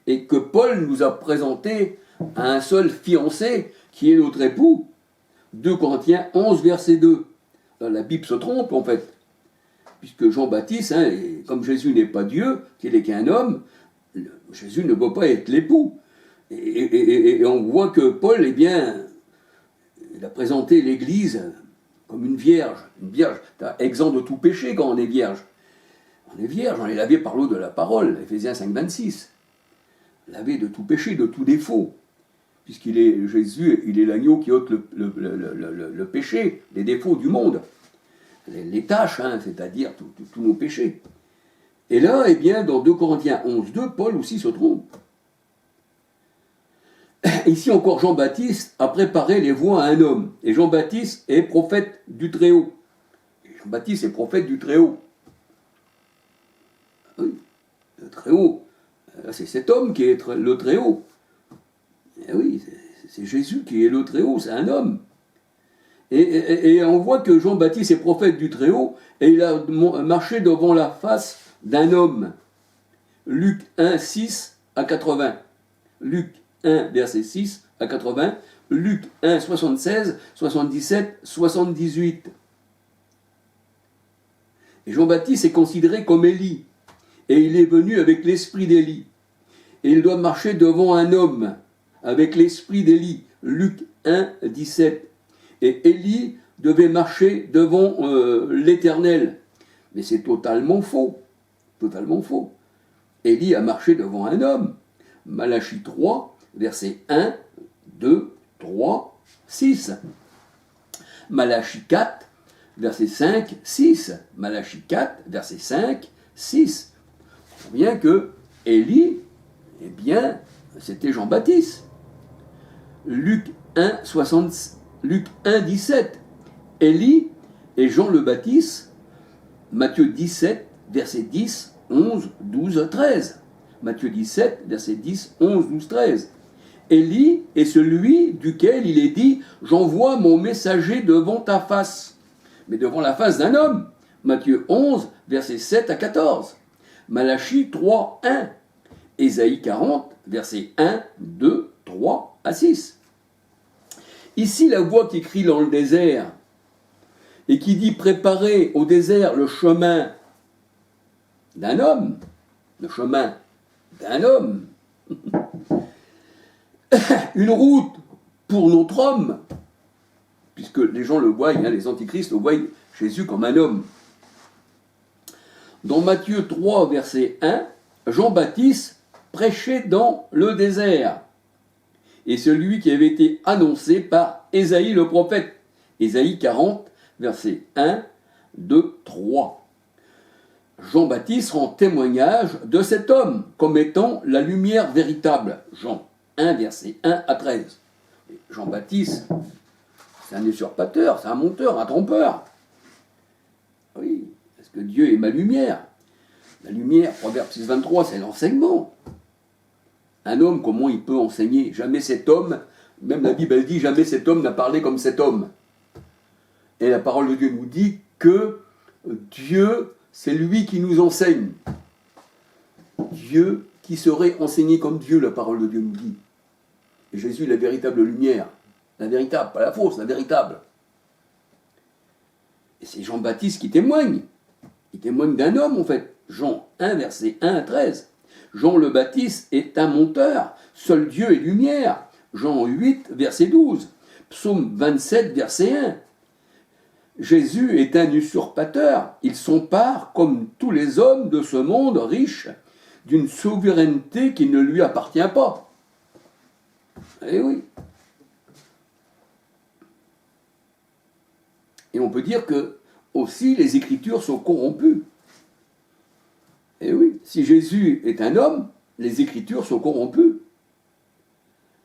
et que Paul nous a présenté à un seul fiancé qui est notre époux. 2 Corinthiens 11, verset 2. La Bible se trompe en fait, puisque Jean-Baptiste, comme Jésus n'est pas Dieu, qu'il n'est qu'un homme, Jésus ne peut pas être l'époux. Et on voit que Paul, eh bien, il a présenté l'Église comme une vierge exempt de tout péché quand on est vierge. On est vierge, on est lavé par l'eau de la parole, Éphésiens 5, 26. Lavé de tout péché, de tout défaut. Puisqu'il est Jésus, il est l'agneau qui ôte le péché, les défauts du monde, les tâches, c'est-à-dire tous nos péchés. Et là, eh bien, dans 2 Corinthiens 11, 2, Paul aussi se trompe. Ici encore, Jean-Baptiste a préparé les voies à un homme, et Jean-Baptiste est prophète du Très-Haut. Jean-Baptiste est prophète du Très-Haut. Oui, le Très-Haut, c'est cet homme qui est le Très-Haut. Et oui, c'est Jésus qui est le Très-Haut, c'est un homme. Et on voit que Jean-Baptiste est prophète du Très-Haut, et il a marché devant la face d'un homme. Luc 1, 6 à 80. Luc 1, verset 6 à 80. Luc 1, 76, 77, 78. Et Jean-Baptiste est considéré comme Élie, et il est venu avec l'esprit d'Élie. Et il doit marcher devant un homme, avec l'esprit d'Élie. Luc 1, 17. Et Élie devait marcher devant l'Éternel. Mais c'est totalement faux. Totalement faux. Élie a marché devant un homme. Malachie 3, versets 1, 2, 3, 6. Malachie 4, verset 5, 6. Malachie 4, verset 5, 6. On voit bien que Élie, eh bien, c'était Jean-Baptiste. Luc 1, 17. Élie et Jean le Baptiste. Matthieu 17, verset 10, 11, 12, 13. Matthieu 17, verset 10, 11, 12, 13. Élie est celui duquel il est dit « J'envoie mon messager devant ta face », mais devant la face d'un homme. Matthieu 11, verset 7 à 14. Malachie 3, 1. Ésaïe 40, verset 1, 2, 3 à 6. Ici, la voix qui crie dans le désert et qui dit « Préparez au désert le chemin d'un homme », le chemin d'un homme, une route pour notre homme, puisque les gens le voient, les antichrists le voient Jésus comme un homme. Dans Matthieu 3, verset 1, Jean-Baptiste prêchait dans le désert. Et celui qui avait été annoncé par Ésaïe le prophète. Ésaïe 40, verset 1, 2, 3. Jean-Baptiste rend témoignage de cet homme comme étant la lumière véritable. Jean 1, verset 1 à 13. Et Jean-Baptiste, c'est un usurpateur, c'est un menteur, un trompeur. Oui, parce que Dieu est ma lumière. La lumière, Proverbe 6, 23, c'est l'enseignement. Un homme, comment il peut enseigner? Jamais cet homme, même la Bible elle dit, jamais cet homme n'a parlé comme cet homme. Et la parole de Dieu nous dit que Dieu, c'est lui qui nous enseigne. Dieu qui serait enseigné comme Dieu, la parole de Dieu nous dit. Et Jésus, la véritable lumière. La véritable, pas la fausse, la véritable. Et c'est Jean-Baptiste qui témoigne. Il témoigne d'un homme, en fait. Jean 1, verset 1 à 13. Jean le Baptiste est un menteur. Seul Dieu est lumière. Jean 8, verset 12. Psaume 27, verset 1. Jésus est un usurpateur. Il s'empare, comme tous les hommes de ce monde riche, d'une souveraineté qui ne lui appartient pas. Eh oui. Et on peut dire que aussi les Écritures sont corrompues. Et oui, si Jésus est un homme, les Écritures sont corrompues.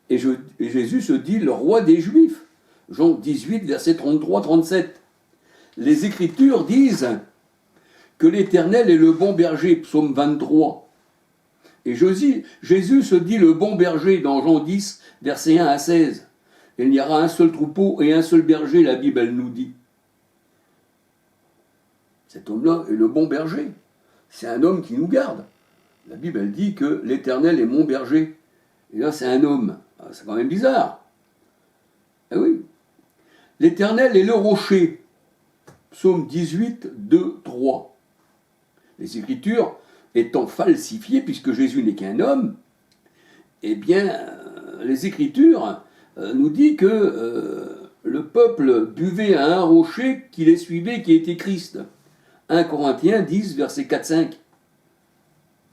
Et Jésus se dit le roi des Juifs. Jean 18, verset 33-37. Les Écritures disent que l'Éternel est le bon berger, psaume 23. Et Jésus se dit le bon berger dans Jean 10, verset 1 à 16. Il n'y aura un seul troupeau et un seul berger, la Bible elle nous dit. Cet homme-là est le bon berger. C'est un homme qui nous garde. La Bible, elle dit que l'Éternel est mon berger. Et là, c'est un homme. C'est quand même bizarre. Eh oui. L'Éternel est le rocher. Psaume 18, 2, 3. Les Écritures étant falsifiées, puisque Jésus n'est qu'un homme, eh bien, les Écritures nous disent que le peuple buvait à un rocher qui les suivait, qui était Christ. 1 Corinthiens 10, verset 4-5.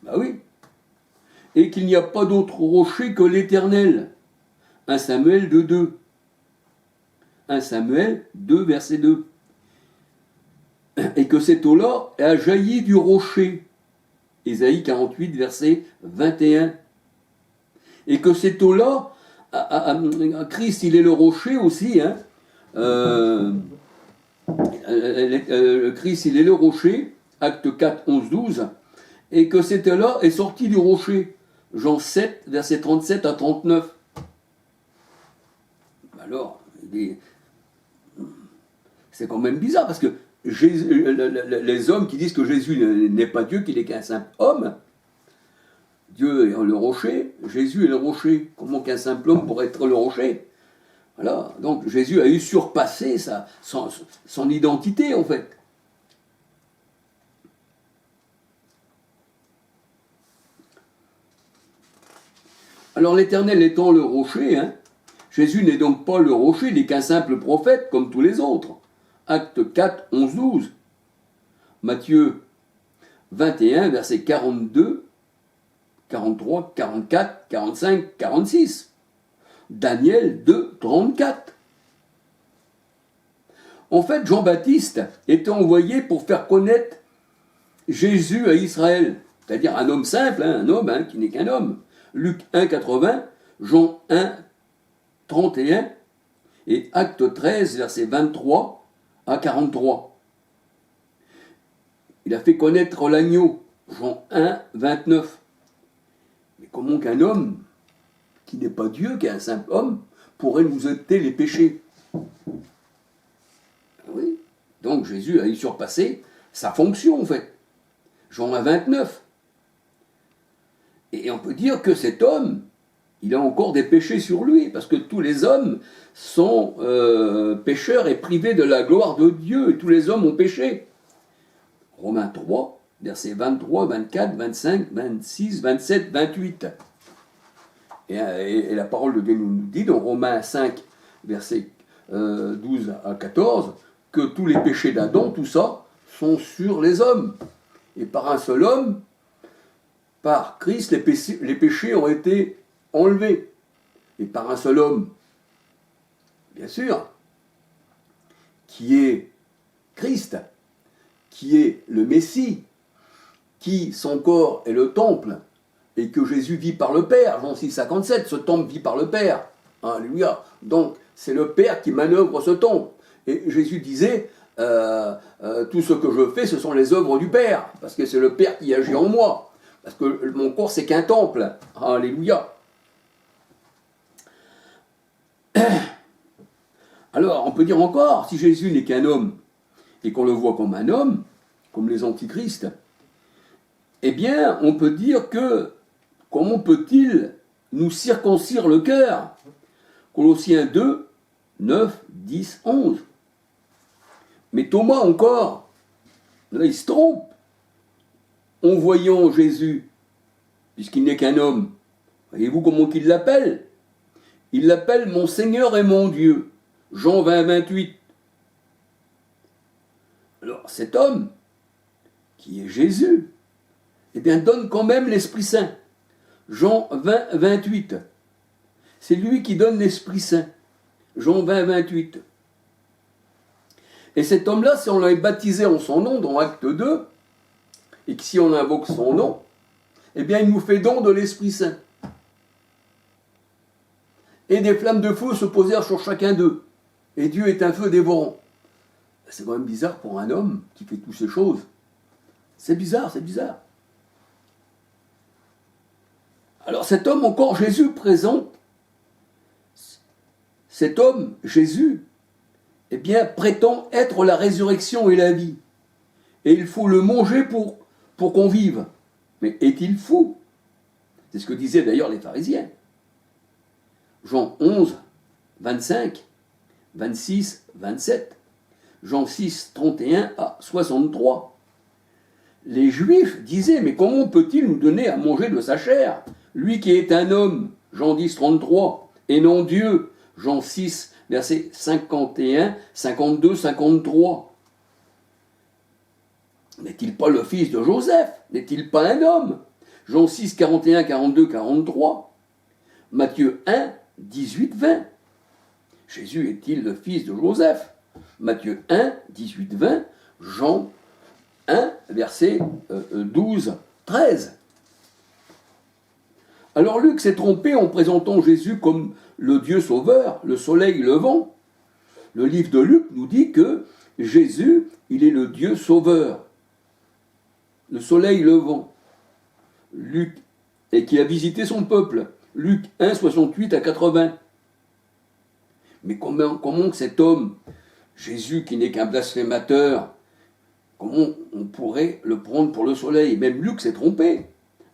Ben oui. Et qu'il n'y a pas d'autre rocher que l'Éternel. 1 Samuel 2, 2. 1 Samuel 2, verset 2. Et que cette eau-là a jailli du rocher. Ésaïe 48, verset 21. Et que cette eau-là, Christ, il est le rocher aussi, hein. Christ, il est le rocher, acte 4, 11, 12, et que cette eau-là est sortie du rocher. Jean 7, verset 37 à 39. Alors, c'est quand même bizarre, parce que les hommes qui disent que Jésus n'est pas Dieu, qu'il n'est qu'un simple homme, Dieu est le rocher, Jésus est le rocher. Comment qu'un simple homme pourrait être le rocher? Voilà, donc Jésus a usurpé son identité, en fait. Alors l'Éternel étant le rocher, hein, Jésus n'est donc pas le rocher, il n'est qu'un simple prophète comme tous les autres. Acte 4, 11, 12. Matthieu 21, versets 42, 43, 44, 45, 46. Daniel 2, 34. En fait, Jean-Baptiste était envoyé pour faire connaître Jésus à Israël, c'est-à-dire un homme simple, hein, un homme qui n'est qu'un homme. Luc 1, 80, Jean 1, 31 et Acte 13, versets 23 à 43. Il a fait connaître l'agneau, Jean 1, 29. Mais comment qu'un homme qui n'est pas Dieu, qui est un simple homme, pourrait nous ôter les péchés? Oui. Donc Jésus a usurpé sa fonction, en fait. Jean 1, 29. Et on peut dire que cet homme, il a encore des péchés sur lui, parce que tous les hommes sont pécheurs et privés de la gloire de Dieu, et tous les hommes ont péché. Romains 3, versets 23, 24, 25, 26, 27, 28. Et la parole de Dieu nous dit dans Romains 5, versets 12 à 14, que tous les péchés d'Adam, tout ça, sont sur les hommes. Et par un seul homme, par Christ, les péchés ont été enlevés. Et par un seul homme, bien sûr, qui est Christ, qui est le Messie, qui, son corps est le temple, et que Jésus vit par le Père. Jean 6, 57, ce temple vit par le Père. Alléluia. Donc, c'est le Père qui manœuvre ce temple. Et Jésus disait, tout ce que je fais, ce sont les œuvres du Père, parce que c'est le Père qui agit en moi. Parce que mon corps, c'est qu'un temple. Alléluia. Alors, on peut dire encore, si Jésus n'est qu'un homme, et qu'on le voit comme un homme, comme les antichrists, eh bien, on peut dire que, comment peut-il nous circoncire le cœur? Colossiens 2, 9, 10, 11. Mais Thomas encore, là il se trompe, en voyant Jésus, puisqu'il n'est qu'un homme. Voyez-vous comment il l'appelle? Il l'appelle mon Seigneur et mon Dieu. Jean 20, 28. Alors cet homme, qui est Jésus, eh bien donne quand même l'Esprit Saint. Jean 20, 28. C'est lui qui donne l'Esprit Saint. Jean 20, 28. Et cet homme-là, si on l'avait baptisé en son nom, dans Acte 2, et que si on invoque son nom, eh bien il nous fait don de l'Esprit Saint. Et des flammes de feu se posèrent sur chacun d'eux. Et Dieu est un feu dévorant. C'est quand même bizarre pour un homme qui fait toutes ces choses. C'est bizarre, c'est bizarre. Alors cet homme, encore Jésus présente, cet homme, Jésus, eh bien, prétend être la résurrection et la vie. Et il faut le manger pour qu'on vive. Mais est-il fou? C'est ce que disaient d'ailleurs les pharisiens. Jean 11, 25, 26, 27. Jean 6, 31 à 63. Les Juifs disaient, mais comment peut-il nous donner à manger de sa chair, lui qui est un homme, Jean 10, 33, et non Dieu, Jean 6, versets 51, 52, 53. N'est-il pas le fils de Joseph? N'est-il pas un homme? Jean 6, 41, 42, 43. Matthieu 1, 18, 20. Jésus est-il le fils de Joseph? Matthieu 1, 18, 20. Jean 1, verset 12, 13. Alors Luc s'est trompé en présentant Jésus comme le Dieu sauveur, le soleil levant. Le livre de Luc nous dit que Jésus, il est le Dieu sauveur, le soleil levant. Luc, et qui a visité son peuple. Luc 1, 68 à 80. Mais comment cet homme, Jésus qui n'est qu'un blasphémateur, comment on pourrait le prendre pour le soleil? Même Luc s'est trompé.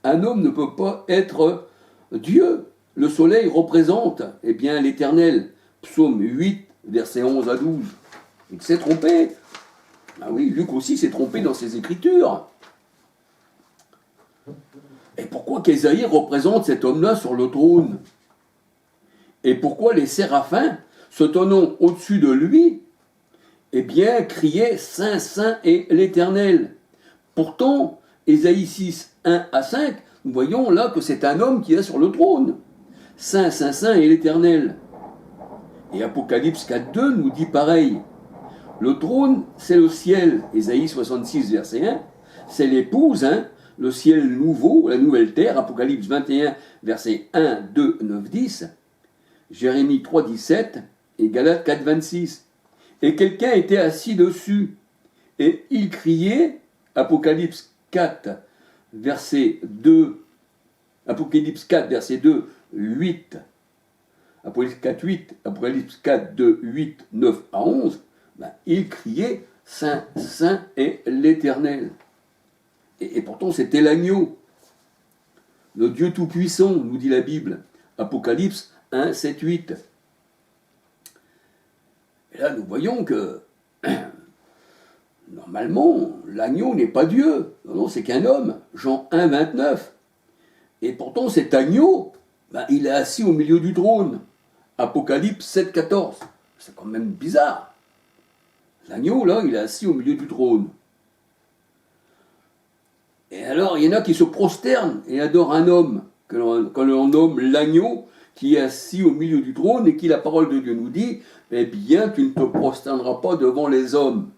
Un homme ne peut pas être Dieu. Le soleil représente, eh bien, l'Éternel. Psaume 8, versets 11 à 12. Il s'est trompé. Ah oui, Luc aussi s'est trompé dans ses écritures. Et pourquoi qu'Ésaïe représente cet homme-là sur le trône? Et pourquoi les séraphins, se tenant au-dessus de lui, eh bien, criaient « Saint, Saint est l'Éternel ». Pourtant, Ésaïe 6, 1 à 5, nous voyons là que c'est un homme qui est sur le trône. Saint, Saint, Saint est l'Éternel. Et Apocalypse 4, 2 nous dit pareil. Le trône, c'est le ciel. Ésaïe 66, verset 1. C'est l'épouse, le ciel nouveau, la nouvelle terre. Apocalypse 21, verset 1, 2, 9, 10. Jérémie 3, 17. Et Galates 4, 26. Et quelqu'un était assis dessus. Et il criait, Apocalypse 4, verset 2. Apocalypse 4, verset 2, 8. Apocalypse 4, 8. Apocalypse 4, 2, 8, 9 à 11. Il criait, Saint, Saint est l'Éternel. Et pourtant, c'était l'agneau. Le Dieu Tout-Puissant, nous dit la Bible. Apocalypse 1, 7, 8. Et là, nous voyons que, normalement, l'agneau n'est pas Dieu. Non, c'est qu'un homme. Jean 1, 29. Et pourtant, cet agneau, il est assis au milieu du trône. Apocalypse 7, 14. C'est quand même bizarre. L'agneau, là, il est assis au milieu du trône. Et alors, il y en a qui se prosternent et adorent un homme, que l'on nomme l'agneau, qui est assis au milieu du trône et qui, la parole de Dieu nous dit, eh bien, tu ne te prosterneras pas devant les hommes.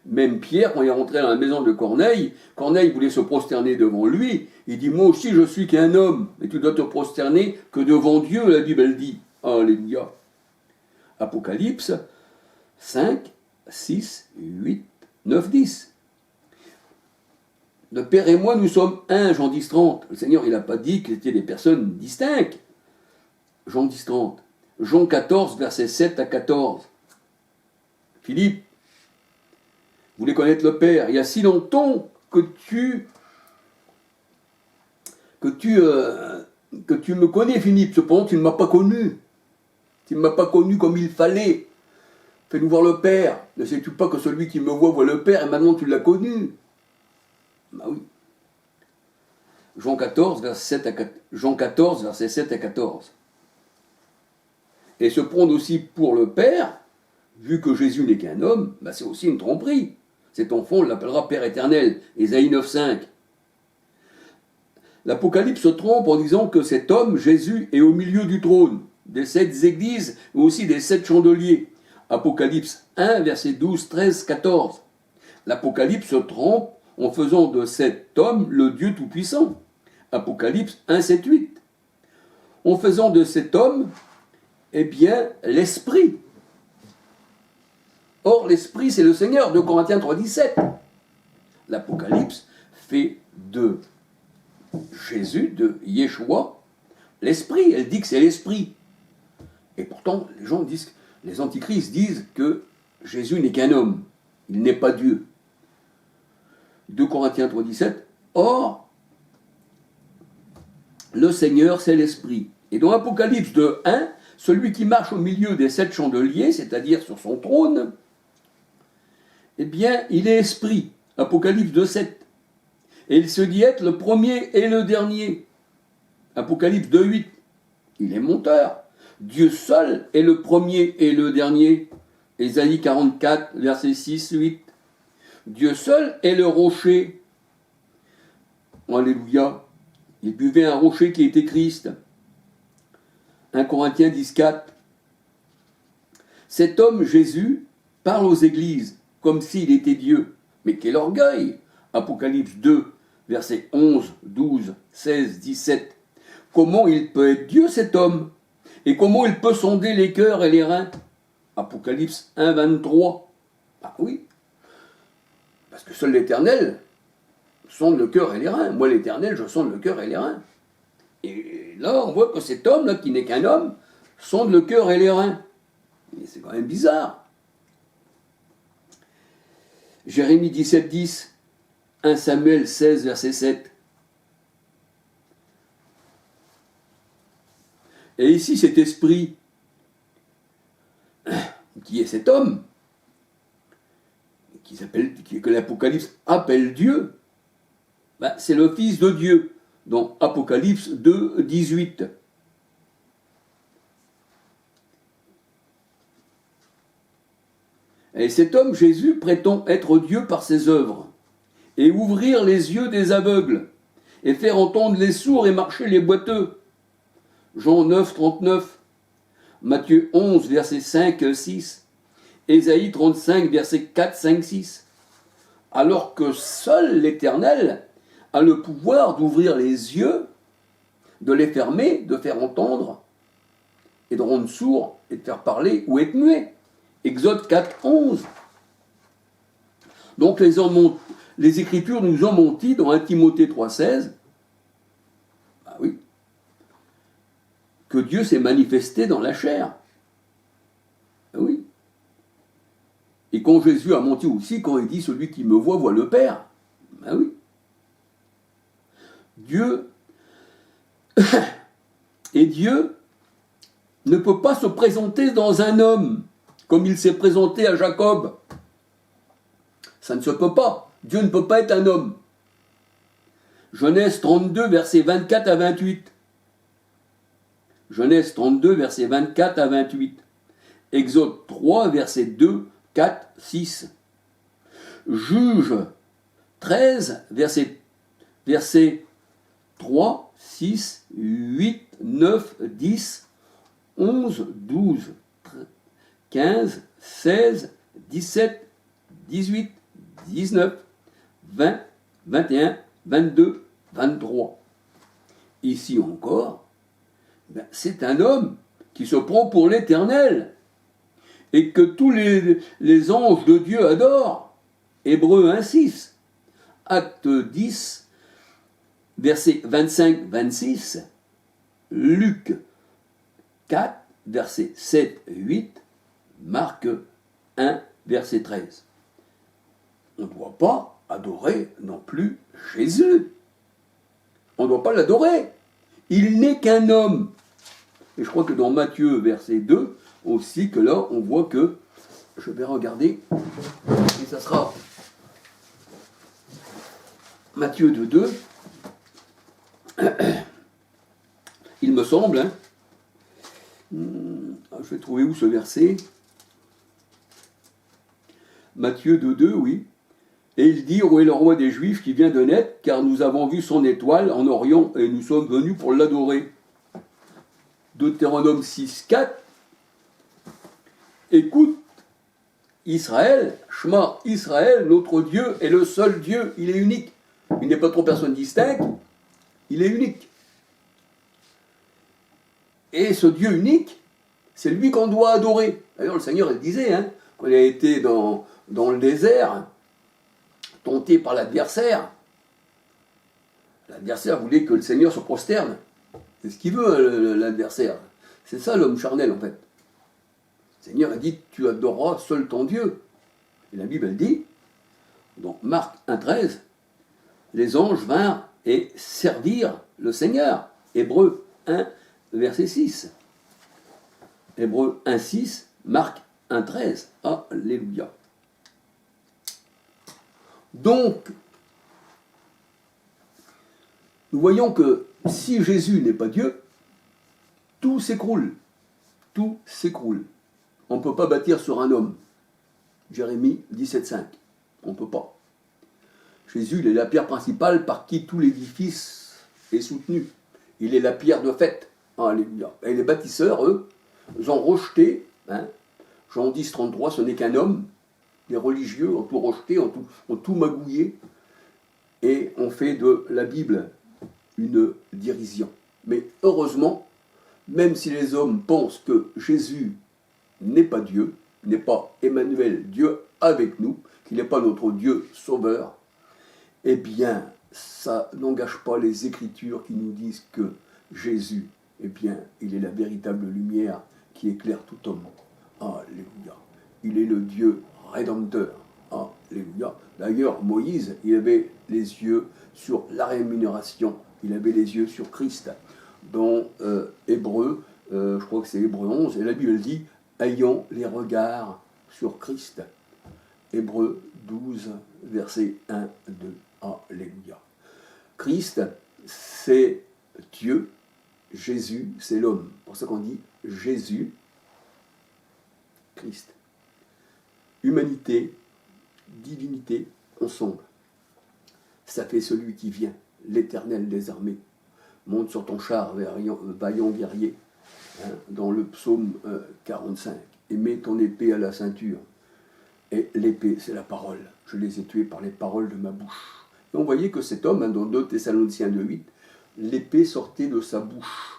Même Pierre, quand il est rentré dans la maison de Corneille, Corneille voulait se prosterner devant lui, il dit, moi aussi je suis qu'un homme, mais tu dois te prosterner que devant Dieu, la Bible elle dit. Alléluia. Apocalypse 5, 6, 8, 9, 10. Le Père et moi, nous sommes un, Jean 10, 30. Le Seigneur, il n'a pas dit que c'était des personnes distinctes. Jean 10, 30. Jean 14, versets 7 à 14. Philippe, vous voulez connaître le Père? Il y a si longtemps que tu me connais, Philippe. Cependant, tu ne m'as pas connu. Tu ne m'as pas connu comme il fallait. Fais-nous voir le Père. Ne sais-tu pas que celui qui me voit le Père, et maintenant tu l'as connu? Oui. Jean 14, verset 7 à 14. Et se prendre aussi pour le Père, vu que Jésus n'est qu'un homme, c'est aussi une tromperie. Cet enfant, on l'appellera Père éternel. Ésaïe 9, 5. L'Apocalypse se trompe en disant que cet homme, Jésus, est au milieu du trône, des 7 églises, mais aussi des 7 chandeliers. Apocalypse 1, verset 12, 13, 14. L'Apocalypse se trompe en faisant de cet homme le Dieu Tout-Puissant. Apocalypse 1, 7, 8. En faisant de cet homme, eh bien, l'Esprit. Or, l'Esprit, c'est le Seigneur, 2 Corinthiens 3, 17. L'Apocalypse fait de Jésus, de Yeshua, l'Esprit. Elle dit que c'est l'Esprit. Et pourtant, les antichrists disent que Jésus n'est qu'un homme. Il n'est pas Dieu. 2 Corinthiens 3, 17. Or, le Seigneur, c'est l'Esprit. Et dans Apocalypse 2:1, celui qui marche au milieu des 7 chandeliers, c'est-à-dire sur son trône, eh bien, il est Esprit. Apocalypse 2:7. Et il se dit être le premier et le dernier. Apocalypse 2:8. Il est monteur. Dieu seul est le premier et le dernier. Ésaïe 44, versets 6-8. Dieu seul est le rocher. Alléluia. Il buvait un rocher qui était Christ. 1 Corinthiens 10:4. Cet homme, Jésus, parle aux églises comme s'il était Dieu. Mais quel orgueil! Apocalypse 2, versets 11, 12, 16, 17. Comment il peut être Dieu, cet homme? Et comment il peut sonder les cœurs et les reins? Apocalypse 1, 23. Ah oui, parce que seul l'Éternel sonde le cœur et les reins. Moi, l'Éternel, je sonde le cœur et les reins. Et là, on voit que cet homme-là, qui n'est qu'un homme, sonde le cœur et les reins. Et c'est quand même bizarre. Jérémie 17, 10. 1 Samuel 16, verset 7. Et ici, cet esprit, qui est cet homme, que l'Apocalypse appelle Dieu, ben, c'est le Fils de Dieu, dans Apocalypse 2, 18. Et cet homme, Jésus, prétend être Dieu par ses œuvres, et ouvrir les yeux des aveugles, et faire entendre les sourds et marcher les boiteux. Jean 9, 39, Matthieu 11, verset 5, 6, Ésaïe 35, verset 4, 5, 6. Alors que seul l'Éternel a le pouvoir d'ouvrir les yeux, de les fermer, de faire entendre, et de rendre sourds, et de faire parler ou être muet. Exode 4, 11. Donc les Écritures nous ont menti dans 1 Timothée 3, 16. Ah oui. Que Dieu s'est manifesté dans la chair. Ah oui. Et quand Jésus a menti aussi, quand il dit « Celui qui me voit le Père », ben oui. Dieu, et Dieu ne peut pas se présenter dans un homme, comme il s'est présenté à Jacob. Ça ne se peut pas. Dieu ne peut pas être un homme. Genèse 32, versets 24 à 28. Genèse 32, versets 24 à 28. Exode 3, versets 2, 4, 6. Juge 13, versets 3, 6, 8, 9, 10, 11, 12, 15, 16, 17, 18, 19, 20, 21, 22, 23. Ici encore, c'est un homme qui se prend pour l'Éternel et que tous les anges de Dieu adorent. Hébreux 1, 6. Acte 10, versets 25, 26. Luc 4, versets 7, 8. Marc 1, verset 13. On ne doit pas adorer non plus Jésus. On ne doit pas l'adorer. Il n'est qu'un homme. Et je crois que dans Matthieu, verset 2, aussi, que là, on voit que, je vais regarder, et ça sera Matthieu 2, 2, il me semble, hein, je vais trouver où ce verset, Matthieu 2, 2, oui. Et ils dirent, où est le roi des Juifs qui vient de naître, car nous avons vu son étoile en Orient et nous sommes venus pour l'adorer. Deutéronome 6, 4. Écoute, Israël, Shema Israël, notre Dieu est le seul Dieu, il est unique. Il n'est pas trop personne distincte, il est unique. Et ce Dieu unique, c'est lui qu'on doit adorer. D'ailleurs, le Seigneur il disait, hein, quand il a été dans le désert, tenté par l'adversaire. L'adversaire voulait que le Seigneur se prosterne. C'est ce qu'il veut, l'adversaire. C'est ça l'homme charnel, en fait. Le Seigneur a dit, tu adoreras seul ton Dieu. Et la Bible, elle dit, dans Marc 1, 13, les anges vinrent et servirent le Seigneur. Hébreux 1, verset 6. Hébreux 1, 6, Marc 1, 13. Alléluia. Donc, nous voyons que si Jésus n'est pas Dieu, tout s'écroule. Tout s'écroule. On ne peut pas bâtir sur un homme. Jérémie 17, 5. On ne peut pas. Jésus, il est la pierre principale par qui tout l'édifice est soutenu. Il est la pierre de fait. Alléluia. Et les bâtisseurs, eux, ont rejeté, Jean 10, 33, ce n'est qu'un homme. Les religieux ont tout rejeté, ont tout magouillé, et ont fait de la Bible une dérision. Mais heureusement, même si les hommes pensent que Jésus n'est pas Dieu, n'est pas Emmanuel, Dieu avec nous, qu'il n'est pas notre Dieu sauveur, eh bien, ça n'engage pas les Écritures qui nous disent que Jésus, eh bien, il est la véritable lumière qui éclaire tout homme. Alléluia. Il est le Dieu rédempteur. Alléluia. D'ailleurs, Moïse, il avait les yeux sur la rémunération, il avait les yeux sur Christ. Dans Hébreux, je crois que c'est Hébreux 11, et la Bible dit « ayant les regards sur Christ ». Hébreux 12, versets 1, 2. Alléluia. Christ, c'est Dieu. Jésus, c'est l'homme. C'est pour ça qu'on dit Jésus, Christ. Humanité, divinité, ensemble. Ça fait celui qui vient, l'Éternel des armées. Monte sur ton char, vaillant guerrier, dans le psaume 45. Et mets ton épée à la ceinture. Et l'épée, c'est la parole. Je les ai tués par les paroles de ma bouche. Et on voyait que cet homme, dans 2 Thessaloniciens 2.8, l'épée sortait de sa bouche.